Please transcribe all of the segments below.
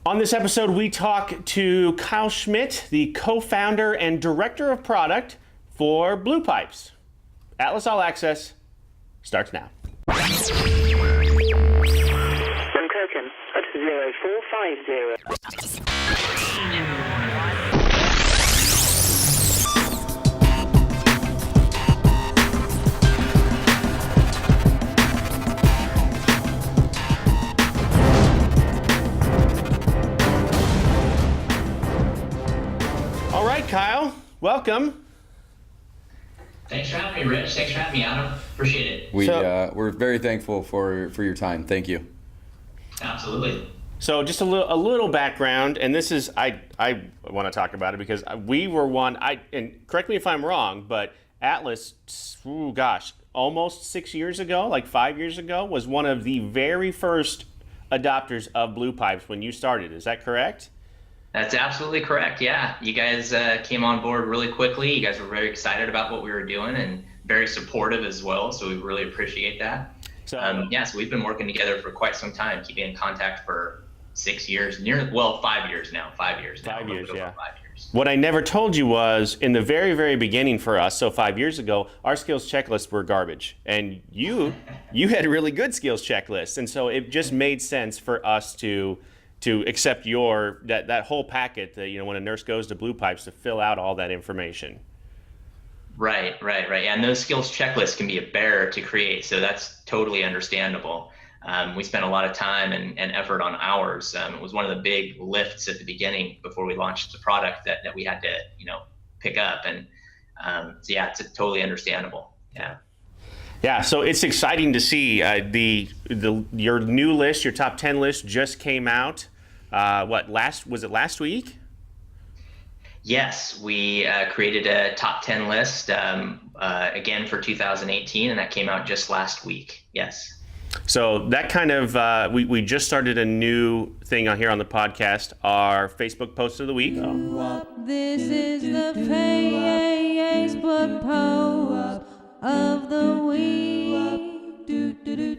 On this episode, we talk to Kyle Schmidt, the co-founder and director of product for BluePipes. Atlas All Access starts now. From Kirkham at 0450. All right, Kyle, welcome. Thanks for having me, Rich. Thanks for having me, Adam. Appreciate it. We're very thankful for your time. Thank you. Absolutely. So just a little background, and this is, I want to talk about it because we were one, and correct me if I'm wrong, but Atlas, almost 6 years ago, like 5 years ago, was one of the very first adopters of BluePipes when you started. Is that correct? That's absolutely correct. Yeah, you guys came on board really quickly. You guys were very excited about what we were doing and very supportive as well. So we really appreciate that. So so we've been working together for quite some time, keeping in contact for 6 years, 5 years now. 5 years now. 5 years, yeah. 5 years. What I never told you was in the very, very beginning for us, so 5 years ago, our skills checklists were garbage. And you had really good skills checklists. And so it just made sense for us to accept that whole packet that, when a nurse goes to BluePipes to fill out all that information. Right. And those skills checklists can be a bear to create, so that's totally understandable. We spent a lot of time and effort on ours. It was one of the big lifts at the beginning before we launched the product that we had to, pick up. And it's totally understandable. Yeah. Yeah, so it's exciting to see your new list, your top 10 list just came out. Was it last week? Yes, we created a top 10 list again for 2018, and that came out just last week. Yes. So that kind of, we just started a new thing on here on the podcast, our Facebook post of the week. This is the Facebook post of the week.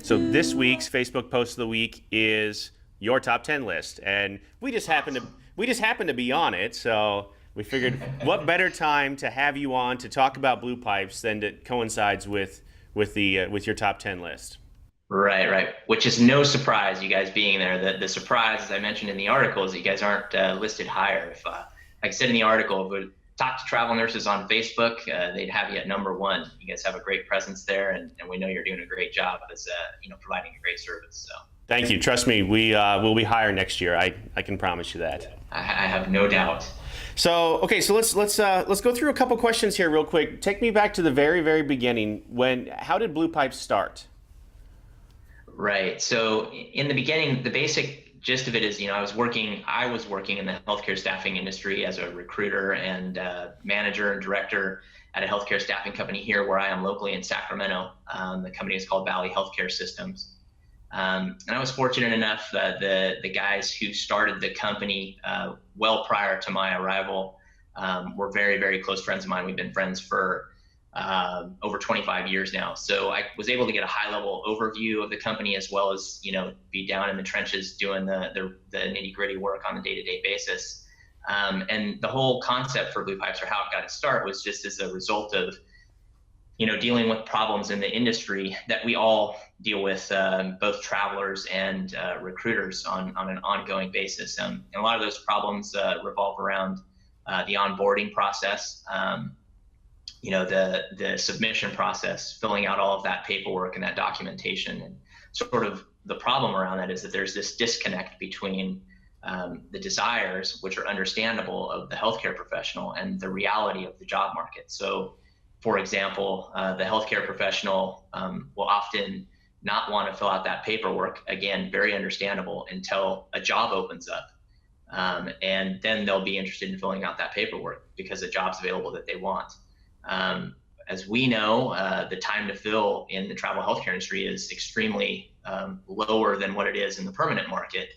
So this week's Facebook post of the week is your top 10 list, and we just happened to be on it, so we figured what better time to have you on to talk about BluePipes than that coincides with your top 10 list. Right. Which is no surprise, you guys being there. The surprise, as I mentioned in the article, is that you guys aren't listed higher. If, like I said in the article, if we talk to travel nurses on Facebook, they'd have you at number one. You guys have a great presence there, and we know you're doing a great job as providing a great service. So. Thank you. Trust me, we will be higher next year. I can promise you that. I have no doubt. So let's go through a couple questions here real quick. Take me back to the very, very beginning. How did BluePipes start? Right. So in the beginning, the basic gist of it is, I was working in the healthcare staffing industry as a recruiter and manager and director at a healthcare staffing company here where I am locally in Sacramento. The company is called Valley Healthcare Systems. And I was fortunate enough that the guys who started the company well prior to my arrival were very, very close friends of mine. We've been friends for over 25 years now. So I was able to get a high level overview of the company as well as, be down in the trenches doing the nitty gritty work on a day-to-day basis. And the whole concept for BluePipes, or how it got its start, was just as a result of, dealing with problems in the industry that we all deal with, both travelers and recruiters on an ongoing basis. And a lot of those problems revolve around the onboarding process, the submission process, filling out all of that paperwork and that documentation. And sort of the problem around that is that there's this disconnect between the desires, which are understandable, of the healthcare professional and the reality of the job market. So, for example, the healthcare professional will often not want to fill out that paperwork, again, very understandable, until a job opens up. And then they'll be interested in filling out that paperwork because the job's available that they want. As we know, the time to fill in the travel healthcare industry is extremely lower than what it is in the permanent market.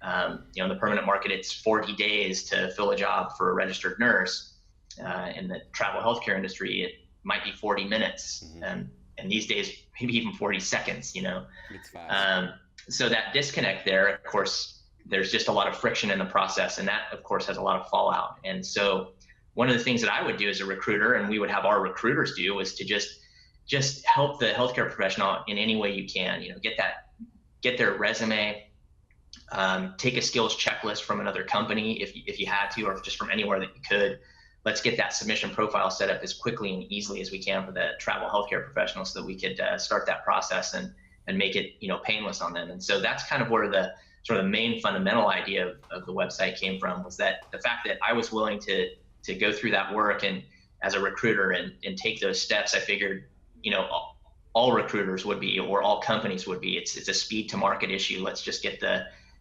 In the permanent market, it's 40 days to fill a job for a registered nurse. In the travel healthcare industry, it might be 40 minutes. And these days, maybe even 40 seconds, It's fast. So that disconnect there, of course, there's just a lot of friction in the process, and that of course has a lot of fallout. And so one of the things that I would do as a recruiter, and we would have our recruiters do, was to just help the healthcare professional in any way you can. Get their resume, take a skills checklist from another company if you had to, or just from anywhere that you could. Let's get that submission profile set up as quickly and easily as we can for the travel healthcare professional, so that we could start that process and make it painless on them. And so that's kind of where the sort of main fundamental idea of the website came from, was that the fact that I was willing to go through that work and as a recruiter and take those steps. I figured all recruiters would be, or all companies would be. It's a speed to market issue. Let's just get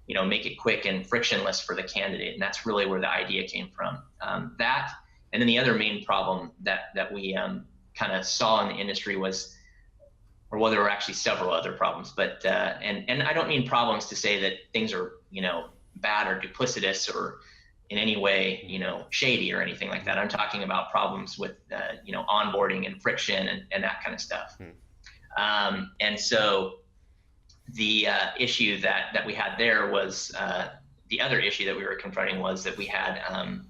make it quick and frictionless for the candidate. And that's really where the idea came from. That, and then the other main problem that we kind of saw in the industry was, or well, there were actually several other problems, but and I don't mean problems to say that things are bad or duplicitous or in any way shady or anything like that. I'm talking about problems with onboarding and friction and that kind of stuff. And so the issue that we had there was the other issue that we were confronting was that we had an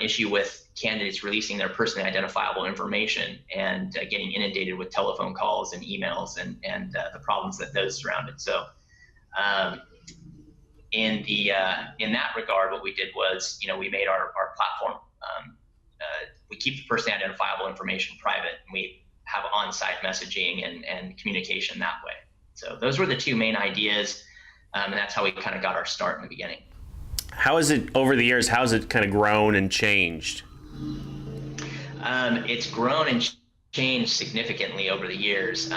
issue with candidates releasing their personally identifiable information and getting inundated with telephone calls and emails and the problems that those surrounded. So in that regard, what we did was we made our platform, we keep the personally identifiable information private, and we have on-site messaging and communication that way. So those were the two main ideas, and that's how we kind of got our start in the beginning. How is it over the years? How's it kind of grown and changed? It's grown and changed significantly over the years.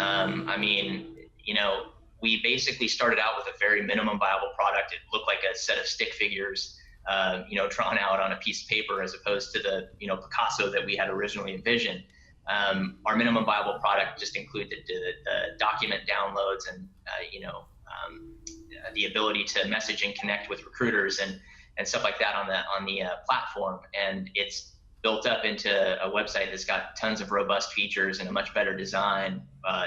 We basically started out with a very minimum viable product. It looked like a set of stick figures, drawn out on a piece of paper, as opposed to the, Picasso that we had originally envisioned. Our minimum viable product just included the document downloads and, the ability to message and connect with recruiters and stuff like that on the platform. And it's built up into a website that's got tons of robust features and a much better design,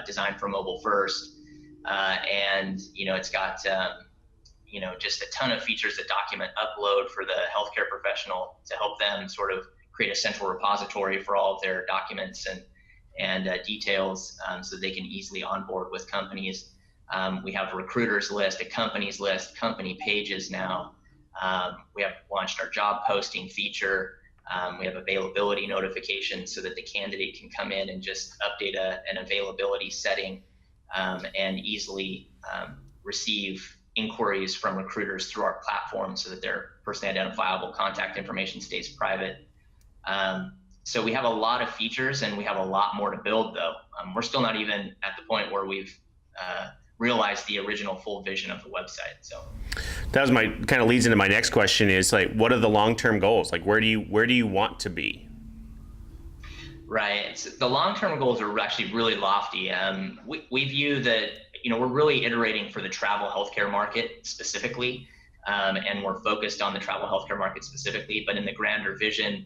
designed for mobile first. And it's got just a ton of features that document upload for the healthcare professional to help them sort of create a central repository for all of their documents and details, so they can easily onboard with companies. We have a recruiters list, a companies list, company pages now. We have launched our job posting feature. We have availability notifications so that the candidate can come in and just update an availability setting and easily receive inquiries from recruiters through our platform so that their personally identifiable contact information stays private. So we have a lot of features, and we have a lot more to build, though. We're still not even at the point where we've realized the original full vision of the website. So that was kind of leads into my next question, is like, what are the long-term goals? Like, where do you want to be? Right. So the long-term goals are actually really lofty. We view that, we're really iterating for the travel healthcare market specifically, and we're focused on the travel healthcare market specifically. But in the grander vision,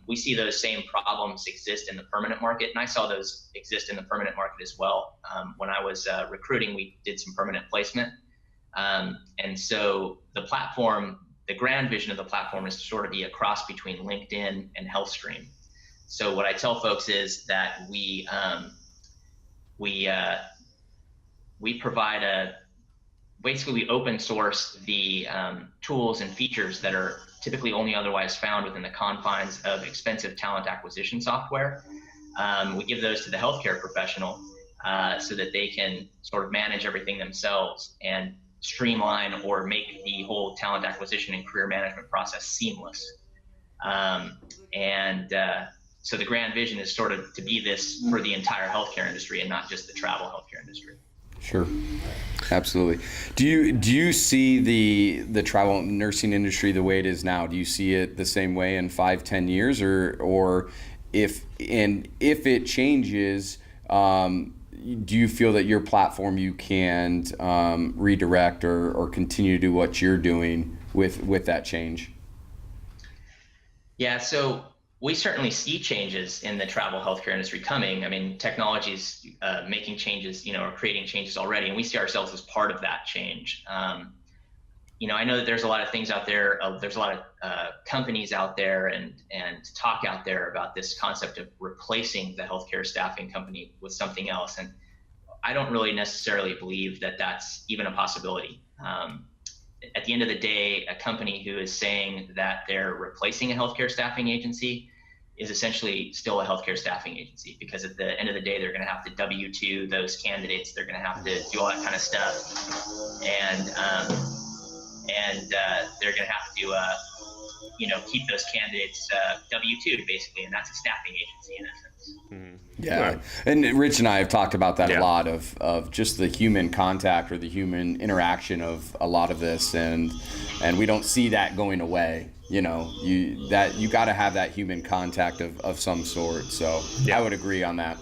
we see those same problems exist in the permanent market, and I saw those exist in the permanent market as well. When I was recruiting, we did some permanent placement, and so the platform, the grand vision of the platform, is to sort of be a cross between LinkedIn and HealthStream. So what I tell folks is that we provide basically we open source the tools and features that are typically only otherwise found within the confines of expensive talent acquisition software. We give those to the healthcare professional so that they can sort of manage everything themselves and streamline or make the whole talent acquisition and career management process seamless. So the grand vision is sort of to be this for the entire healthcare industry and not just the travel healthcare industry. Sure, absolutely. Do you see the travel nursing industry the way it is now? Do you see it the same way in 5-10 years, or if it changes, do you feel that your platform you can redirect or continue to do what you're doing with that change? Yeah, so we certainly see changes in the travel healthcare industry coming. I mean, technology's making changes, or creating changes already, and we see ourselves as part of that change. I know that there's a lot of things out there. There's a lot of companies out there and talk out there about this concept of replacing the healthcare staffing company with something else. And I don't really necessarily believe that that's even a possibility. At the end of the day, a company who is saying that they're replacing a healthcare staffing agency is essentially still a healthcare staffing agency, because at the end of the day, they're going to have to W-2 those candidates. They're going to have to do all that kind of stuff. And they're going to have to, keep those candidates W-2 basically, and that's a staffing agency in essence. Mm-hmm. Yeah, and Rich and I have talked about that a lot of just the human contact or the human interaction of a lot of this, and we don't see that going away. You got to have that human contact of some sort. So I would agree on that.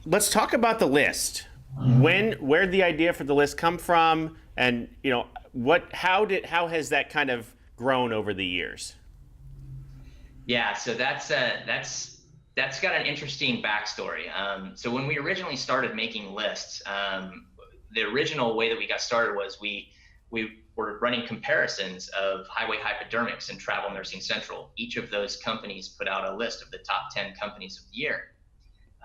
Let's talk about the list. Where'd the idea for the list come from, and how has that kind of grown over the years? Yeah, so that's got an interesting backstory. So when we originally started making lists, the original way that we got started was we were running comparisons of Highway Hypodermics and Travel Nursing Central. Each of those companies put out a list of the top 10 companies of the year.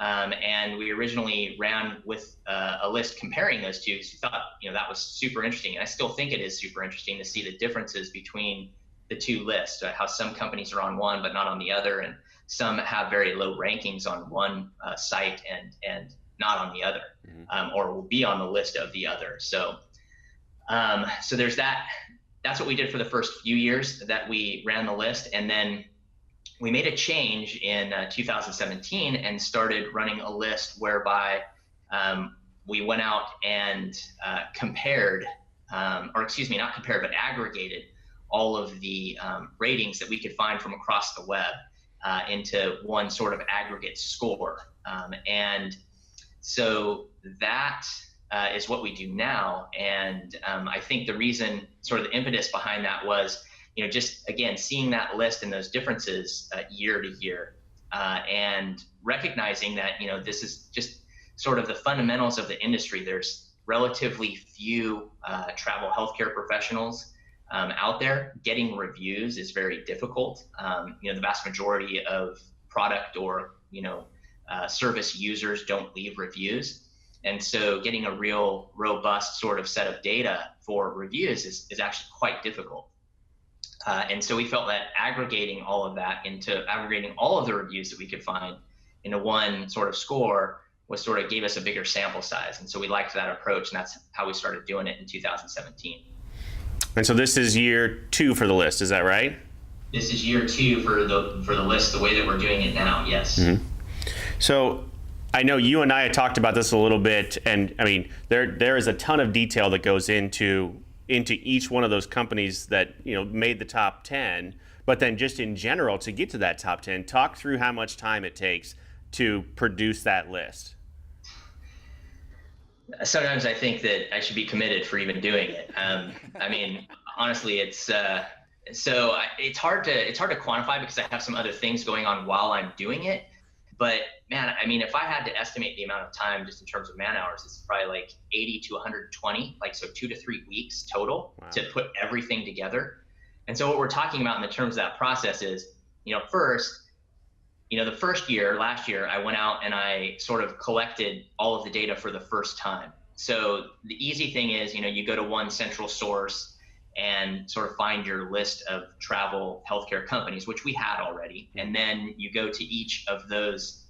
And we originally ran with a list comparing those two, because we thought, that was super interesting. And I still think it is super interesting to see the differences between the two lists, how some companies are on one but not on the other, and some have very low rankings on one site and not on the other, or will be on the list of the other. So there's that. That's what we did for the first few years that we ran the list, and then we made a change in 2017 and started running a list whereby we went out and aggregated all of the ratings that we could find from across the web into one sort of aggregate score. And so that is what we do now. And I think the reason, sort of the impetus behind that was, just again, seeing that list and those differences year to year, and recognizing that, this is just sort of the fundamentals of the industry. There's relatively few travel healthcare professionals out there. Getting reviews is very difficult. The vast majority of product or, service users don't leave reviews. And so getting a real robust sort of set of data for reviews is actually quite difficult. And so we felt that aggregating all of the reviews that we could find into one sort of score gave us a bigger sample size. And so we liked that approach, and that's how we started doing it in 2017. And so this is year 2 for the list, is that right? This is year 2 for the list, the way that we're doing it now, yes. Mm-hmm. So I know you and I had talked about this a little bit, and I mean, there is a ton of detail that goes into each one of those companies that made the top 10, but then just in general, to get to that top 10, talk through how much time it takes to produce that list. Sometimes I think that I should be committed for even doing it. I mean, honestly, it's hard to quantify, because I have some other things going on while I'm doing it. But man, I mean, if I had to estimate the amount of time just in terms of man hours, it's probably like 80 to 120, so 2 to 3 weeks total. Wow. To put everything together. And so what we're talking about in the terms of that process is, first, the first year, last year, I went out and I sort of collected all of the data for the first time. So the easy thing is, you go to one central source and sort of find your list of travel healthcare companies, which we had already. And then you go to each of those,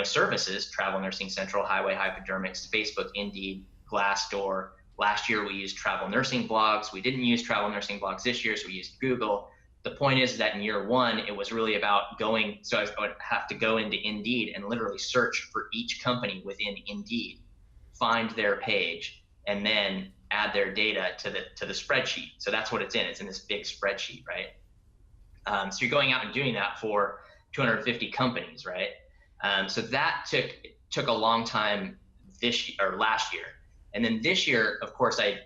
services, Travel Nursing Central, Highway Hypodermics, Facebook, Indeed, Glassdoor. Last year we used travel nursing blogs. We didn't use travel nursing blogs this year, so we used Google. The point is that in year 1, it was really about so I would have to go into Indeed and literally search for each company within Indeed, find their page, and then add their data to the spreadsheet. So that's what it's in. It's in this big spreadsheet, right? So you're going out and doing that for 250 companies, right? So that took a long time last year. And then this year, of course, I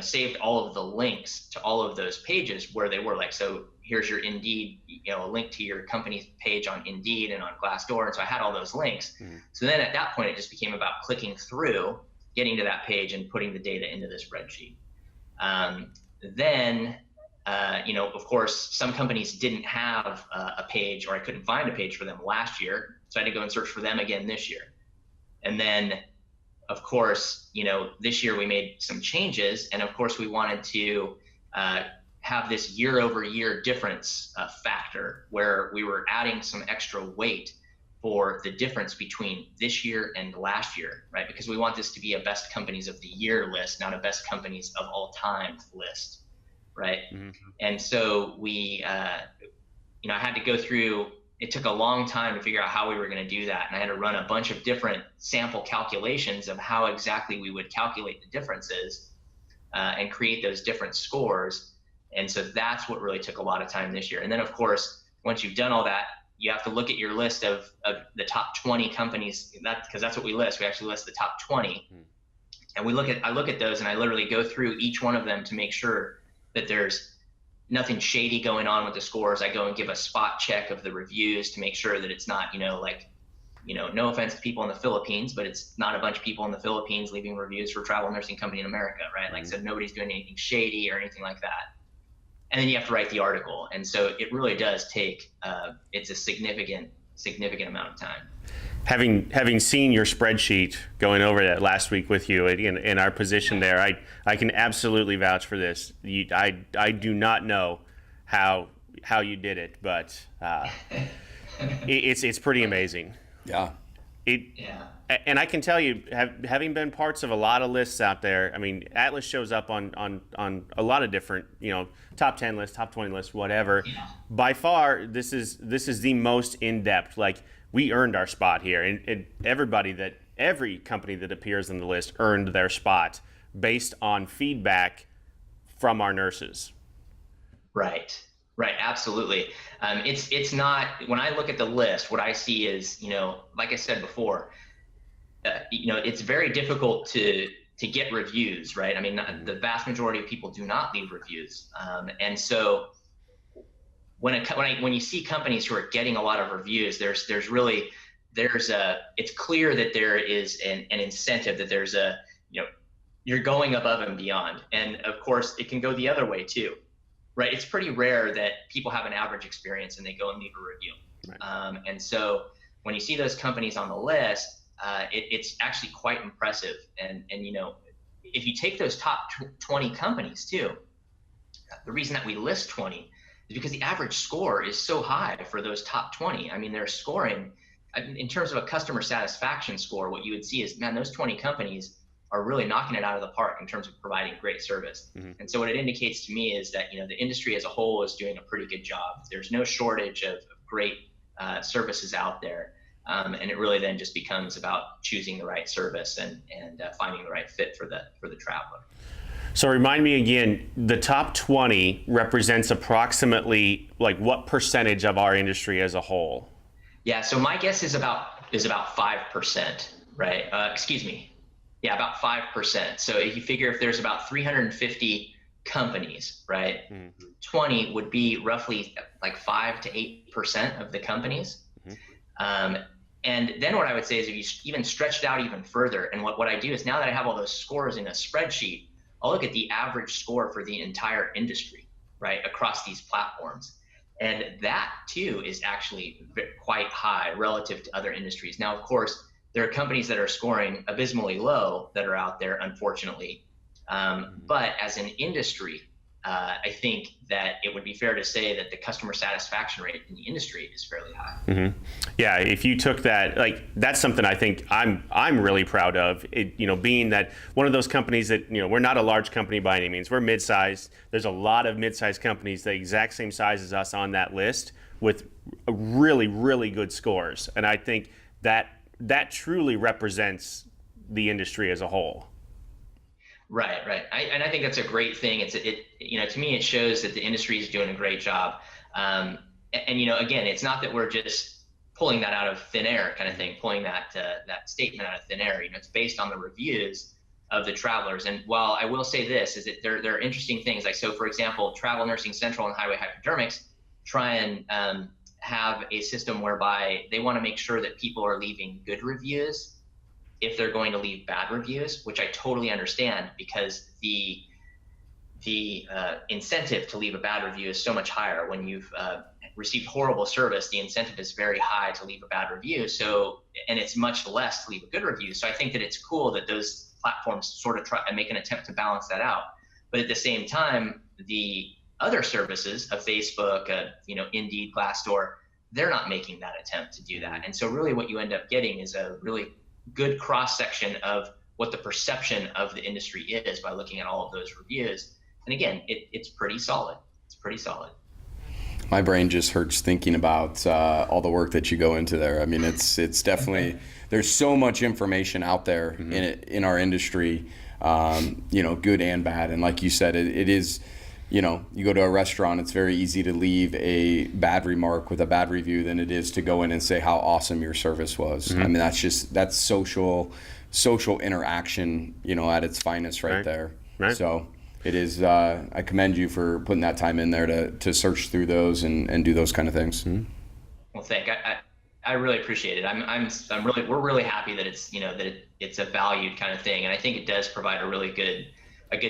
saved all of the links to all of those pages where they were. So here's your Indeed, a link to your company's page on Indeed and on Glassdoor. And so I had all those links. Mm-hmm. So then at that point, it just became about clicking through, getting to that page and putting the data into the spreadsheet. Then, of course, some companies didn't have a page, or I couldn't find a page for them last year. So I had to go and search for them again this year. And then, of course, this year we made some changes. And of course, we wanted to have this year over year difference factor where we were adding some extra weight for the difference between this year and last year, right? Because we want this to be a best companies of the year list, not a best companies of all time list, right? Mm-hmm. And so we, I had to go through, it took a long time to figure out how we were going to do that. And I had to run a bunch of different sample calculations of how exactly we would calculate the differences and create those different scores. And so that's what really took a lot of time this year. And then, of course, once you've done all that, you have to look at your list of the top 20 companies, because that's what we list. We actually list the top 20. And I look at those and I literally go through each one of them to make sure that there's nothing shady going on with the scores. I go and give a spot check of the reviews to make sure that it's not, no offense to people in the Philippines, but it's not a bunch of people in the Philippines leaving reviews for travel nursing company in America, right? Like I said, nobody's doing anything shady or anything like that. And then you have to write the article. And so it really does take, it's a significant amount of time. Having seen your spreadsheet, going over that last week with you in our position there, I can absolutely vouch for this. I do not know how you did it, but it's pretty amazing. Yeah. And I can tell you, having been parts of a lot of lists out there, I mean, Atlas shows up on a lot of different, top 10 lists, top 20 lists, whatever. Yeah. By far, this is the most in-depth. Like, we earned our spot here, and every company that appears on the list earned their spot based on feedback from our nurses. Right, absolutely. It's not, when I look at the list, what I see is, like I said before, it's very difficult to get reviews, right? I mean, the vast majority of people do not leave reviews, and so when you see companies who are getting a lot of reviews, it's clear that there is an incentive, that there's you're going above and beyond, and of course it can go the other way too, right? It's pretty rare that people have an average experience and they go and leave a review, right. And so when you see those companies on the list, it's actually quite impressive. And if you take those top 20 companies too, the reason that we list 20 is because the average score is so high for those top 20. I mean, they're scoring, in terms of a customer satisfaction score, what you would see is, man, those 20 companies are really knocking it out of the park in terms of providing great service. Mm-hmm. And so what it indicates to me is that, the industry as a whole is doing a pretty good job. There's no shortage of great services out there. And it really then just becomes about choosing the right service and finding the right fit for the traveler. So remind me again, the top 20 represents approximately like what percentage of our industry as a whole? Yeah, so my guess is about 5%, right? About 5%. So if you figure if there's about 350 companies, right? Mm-hmm. 20 would be roughly like 5 to 8% of the companies. Mm-hmm. And then what I would say is, if you even stretch it out even further, and what I do is, now that I have all those scores in a spreadsheet, I'll look at the average score for the entire industry, right, across these platforms. And that too is actually quite high relative to other industries. Now, of course, there are companies that are scoring abysmally low that are out there, unfortunately. But as an industry, I think that it would be fair to say that the customer satisfaction rate in the industry is fairly high. Mm-hmm. Yeah, if you took that, that's something I think I'm really proud of. Being that one of those companies that, we're not a large company by any means. We're mid-sized. There's a lot of mid-sized companies the exact same size as us on that list with really, really good scores. And I think that truly represents the industry as a whole. Right. And I think that's a great thing. To me, it shows that the industry is doing a great job. And again, it's not that we're just pulling that out of thin air kind of thing, pulling that statement out of thin air. It's based on the reviews of the travelers. And while I will say this, is that there are interesting things. So for example, Travel Nursing Central and Highway Hypodermics try and have a system whereby they want to make sure that people are leaving good reviews if they're going to leave bad reviews, which I totally understand, because the the incentive to leave a bad review is so much higher. When you've received horrible service, the incentive is very high to leave a bad review. So, and it's much less to leave a good review. So I think that it's cool that those platforms sort of try and make an attempt to balance that out. But at the same time, the other services of Facebook, Indeed, Glassdoor, they're not making that attempt to do that. And so really what you end up getting is a really good cross section of what the perception of the industry is by looking at all of those reviews. And again, it's pretty solid. It's pretty solid. My brain just hurts thinking about all the work that you go into there. I mean, it's definitely, there's so much information out there in our industry, good and bad. And like you said, it is, you go to a restaurant, it's very easy to leave a bad remark with a bad review than it is to go in and say how awesome your service was. I mean, that's social interaction, at its finest right there. Right. So it is, I commend you for putting that time in there to search through those and do those kind of things. Well, I really appreciate it. We're really happy that it's, it's a valued kind of thing. And I think it does provide a really good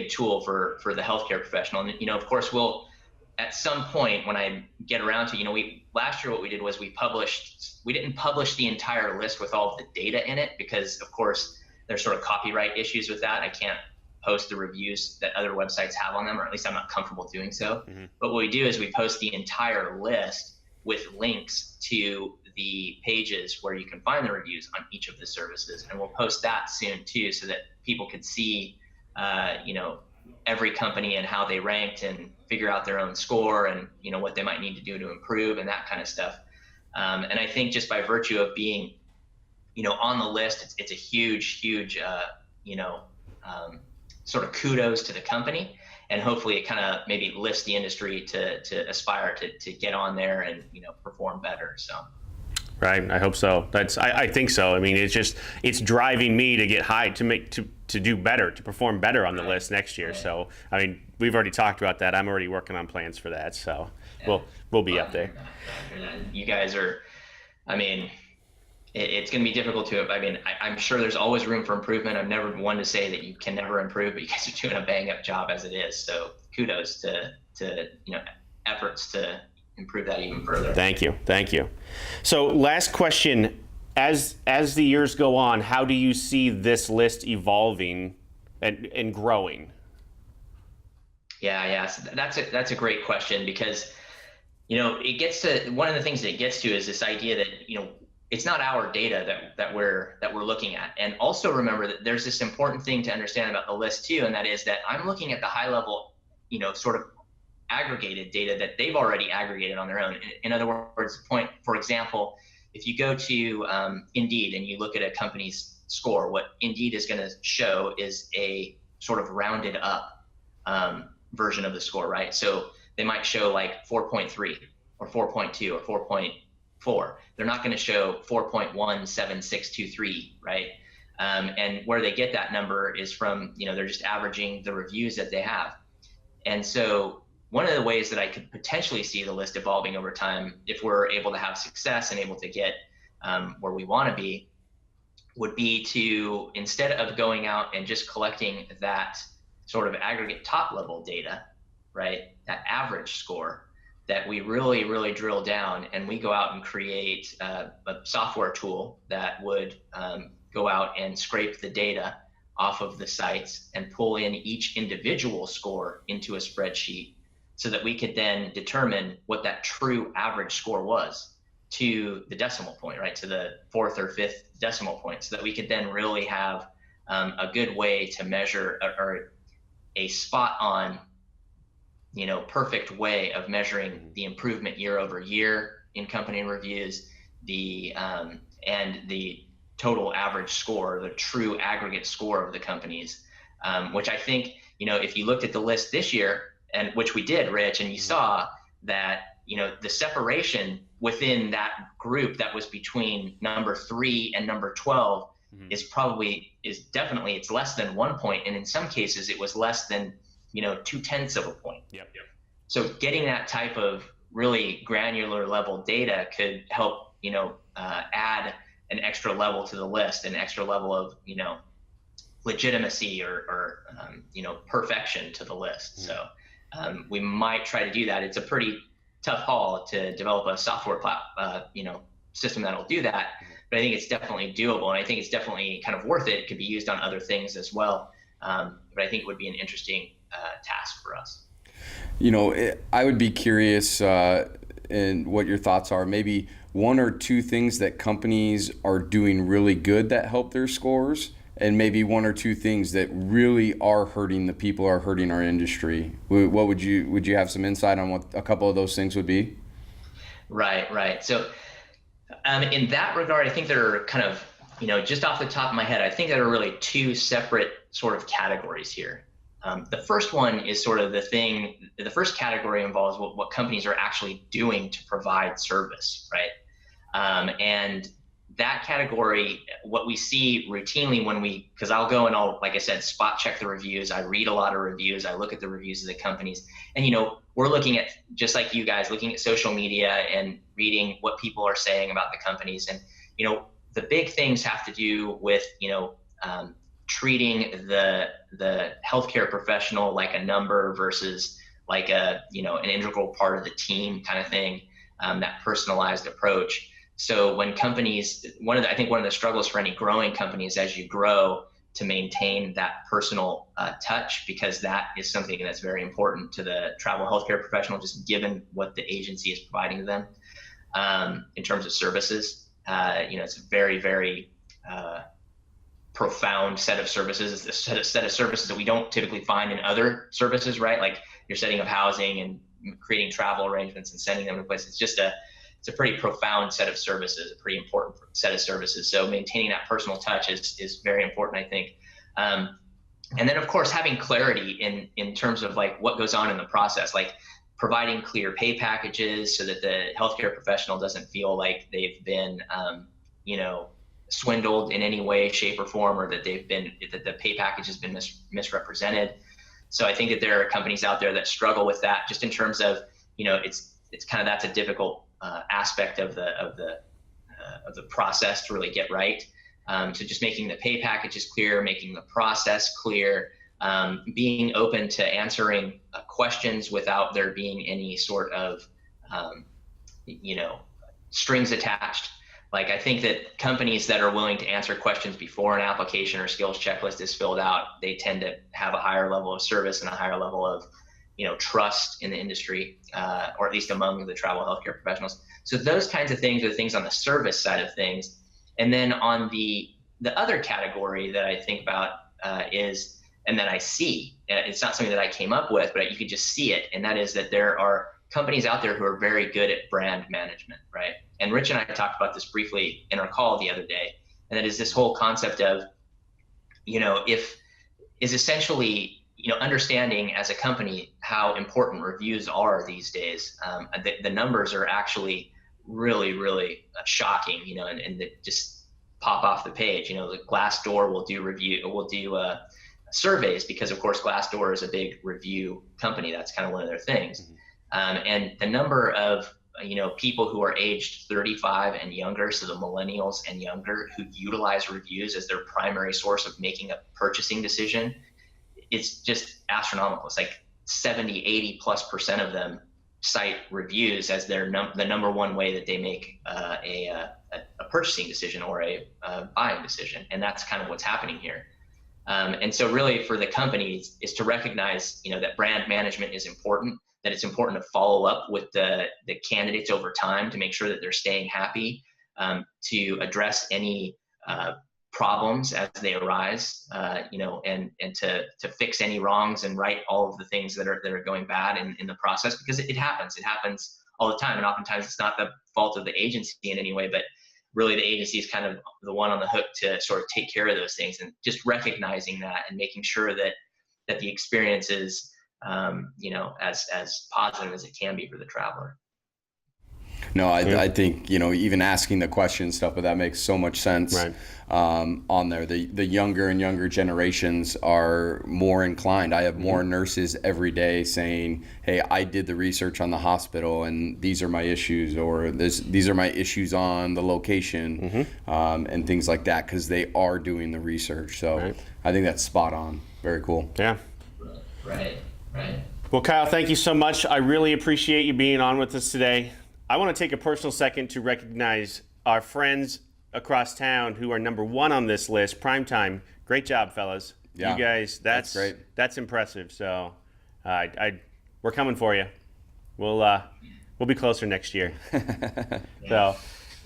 tool for the healthcare professional. And, of course, we'll, at some point when I get around to, last year what we did was we didn't publish the entire list with all of the data in it because, of course, there's sort of copyright issues with that. I can't post the reviews that other websites have on them, or at least I'm not comfortable doing so. But what we do is we post the entire list with links to the pages where you can find the reviews on each of the services. And we'll post that soon too, so that people could see, every company and how they ranked and figure out their own score and, what they might need to do to improve and that kind of stuff. And I think just by virtue of being, on the list, it's a huge, sort of kudos to the company. And hopefully it kind of maybe lifts the industry to aspire to get on there and, perform better. So. Right. I hope so. I think so. I mean, it's driving me to get high, to do better, to perform better on the list next year. So, I mean, we've already talked about that. I'm already working on plans for that. So we'll be up there. You guys are, I mean, it's going to be difficult I'm sure there's always room for improvement. I'm never one to say that you can never improve, but you guys are doing a bang up job as it is. So kudos to efforts to improve that even further. Thank you. So last question, as the years go on, how do you see this list evolving and growing? Yeah. So that's a great question because, it gets to, one of the things that it gets to is this idea that, it's not our data that we're looking at. And also remember that there's this important thing to understand about the list too, and that is that I'm looking at the high level, sort of aggregated data that they've already aggregated on their own. In other words, for example, if you go to Indeed and you look at a company's score, what Indeed is going to show is a sort of rounded up version of the score, right? So they might show like 4.3 or 4.2 or 4.4. They're not going to show 4.17623, right? And where they get that number is from, they're just averaging the reviews that they have. And so one of the ways that I could potentially see the list evolving over time, if we're able to have success and able to get where we want to be, would be to, instead of going out and just collecting that sort of aggregate top level data, right, that average score, that we really, really drill down and we go out and create a software tool that would go out and scrape the data off of the sites and pull in each individual score into a spreadsheet so that we could then determine what that true average score was to the decimal point, right, to the fourth or fifth decimal point, so that we could then really have a good way to measure or a spot on, perfect way of measuring the improvement year over year in company reviews, and the total average score, the true aggregate score of the companies, which I think, if you looked at the list this year, and which we did, Rich, and you saw that, the separation within that group that was between number 3 and number 12 is definitely, it's less than 1 point. And in some cases it was less than, 0.2 of a point. Yep. So getting that type of really granular level data could help, add an extra level to the list, an extra level of, legitimacy or perfection to the list. So we might try to do that. It's a pretty tough haul to develop a software system that'll do that, but I think it's definitely doable, and I think it's definitely kind of worth it. It could be used on other things as well, but I think it would be an interesting task for us. I would be curious in what your thoughts are. Maybe one or two things that companies are doing really good that help their scores, and maybe one or two things that really are hurting the people, are hurting our industry. What would you have some insight on what a couple of those things would be? Right. So in that regard, I think there are kind of, just off the top of my head, I think there are really two separate sort of categories here. The first one is sort of the first category involves what companies are actually doing to provide service, right? And that category, what we see routinely because I'll go and like I said, spot check the reviews. I read a lot of reviews. I look at the reviews of the companies, and we're looking at, just like you guys, looking at social media and reading what people are saying about the companies. And the big things have to do with treating the healthcare professional like a number versus like an integral part of the team kind of thing, that personalized approach. So when companies, I think one of the struggles for any growing company is, as you grow, to maintain that personal touch, because that is something that's very important to the travel healthcare professional, just given what the agency is providing to them in terms of services. It's a very, very profound set of services. It's a set of services that we don't typically find in other services, right? Like you're setting up housing and creating travel arrangements and sending them to places. It's a pretty profound set of services, a pretty important set of services. So maintaining that personal touch is very important, I think. And then of course, having clarity in terms of like what goes on in the process, like providing clear pay packages so that the healthcare professional doesn't feel like they've been, swindled in any way, shape, or form, or that the pay package has been misrepresented. So I think that there are companies out there that struggle with that, just in terms of, it's kind of, that's a difficult aspect of the process to really get right. So just making the pay packages clear, making the process clear, being open to answering questions without there being any sort of, strings attached. Like, I think that companies that are willing to answer questions before an application or skills checklist is filled out, they tend to have a higher level of service and a higher level of, trust in the industry, or at least among the travel healthcare professionals. So those kinds of things are things on the service side of things. And then on the other category that I think about is, and that I see, it's not something that I came up with, but you could just see it. And that is that there are companies out there who are very good at brand management, right? And Rich and I talked about this briefly in our call the other day. And that is this whole concept of, is essentially, understanding as a company how important reviews are these days. The numbers are actually really, really shocking, and they just pop off the page. The Glassdoor will do surveys, because of course Glassdoor is a big review company. That's kind of one of their things. And the number of people who are aged 35 and younger, so the millennials and younger, who utilize reviews as their primary source of making a purchasing decision, it's just astronomical. It's like 70-80+% of them cite reviews as the number one way that they make a purchasing decision or a buying decision. And that's kind of what's happening here. And so really for the companies is to recognize, that brand management is important, that it's important to follow up with the candidates over time to make sure that they're staying happy, to address any problems as they arise, and to fix any wrongs and right all of the things that are going bad in the process, because it happens all the time. And oftentimes it's not the fault of the agency in any way, but really the agency is kind of the one on the hook to sort of take care of those things, and just recognizing that and making sure that the experience is, as positive as it can be for the traveler. No, I think, even asking the question stuff, but that makes so much sense. Right. On there, the younger and younger generations are more inclined. I have more nurses every day saying, hey, I did the research on the hospital and these are my issues, or these are my issues on the location, and things like that, because they are doing the research. So Right. I think that's spot on. Very cool. Yeah. Right. Well, Kyle, thank you so much. I really appreciate you being on with us today. I want to take a personal second to recognize our friends across town who are number one on this list. Primetime, great job, fellas. Yeah, you guys, that's great. That's impressive. So, we're coming for you. We'll be closer next year. So,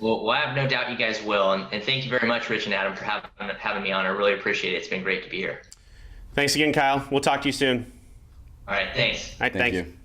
Well, I have no doubt you guys will. And thank you very much, Rich and Adam, for having me on. I really appreciate it. It's been great to be here. thanks again, Kyle. We'll talk to you soon. All right. Thanks. All right, Thank thanks. you.